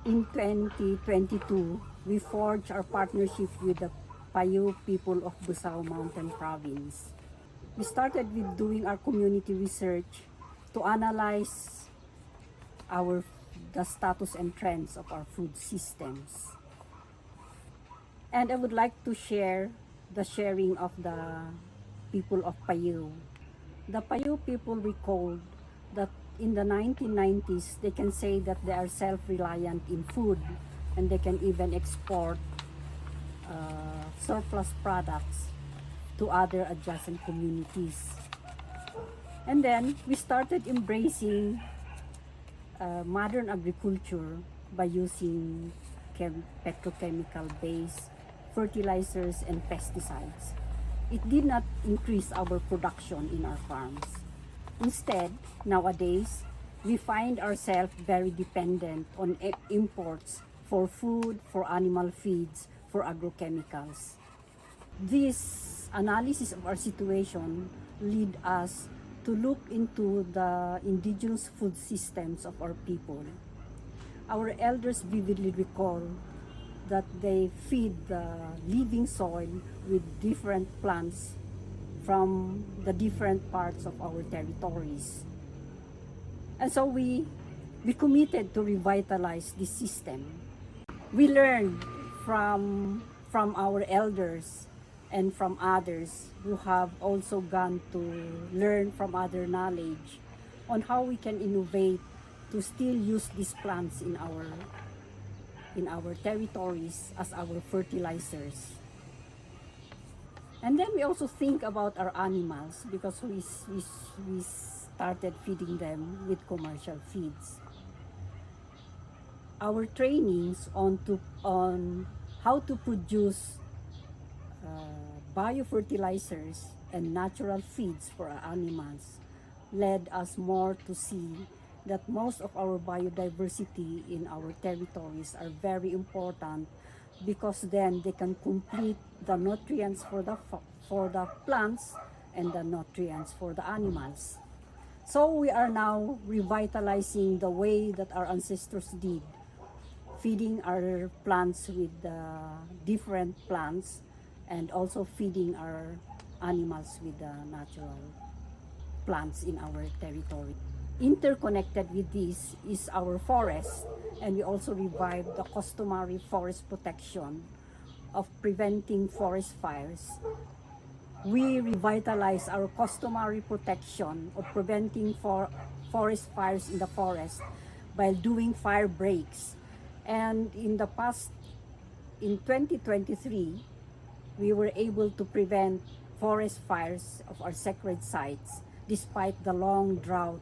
In 2022, we forged our partnership with the Apayao people of Busao Mountain Province. We started with doing our community research to analyze our the status and trends of our food systems. And I would like to share the sharing of the people of Apayao. The Apayao people recalled that in the 1990s, they can say that they are self-reliant in food and they can even export surplus products to other adjacent communities. And then we started embracing modern agriculture by using petrochemical-based fertilizers and pesticides. It did not increase our production in our farms. Instead, nowadays, we find ourselves very dependent on imports for food, for animal feeds, for agrochemicals. This analysis of our situation lead us to look into the indigenous food systems of our people. Our elders vividly recall that they feed the living soil with different plants from the different parts of our territories. And so we committed to revitalize this system. We learned from our elders and from others who have also gone to learn from other knowledge on how we can innovate to still use these plants in our territories as our fertilizers. And then we also think about our animals because we started feeding them with commercial feeds. Our trainings on how to produce biofertilizers and natural feeds for our animals led us more to see that most of our biodiversity in our territories are very important because then they can complete the nutrients for the plants and the nutrients for the animals. So we are now revitalizing the way that our ancestors did, feeding our plants with different plants and also feeding our animals with the natural plants in our territory. Interconnected with this is our forest, and we also revived the customary forest protection of preventing forest fires. We revitalize our customary protection of preventing forest fires in the forest by doing fire breaks. And in 2023, we were able to prevent forest fires of our sacred sites despite the long drought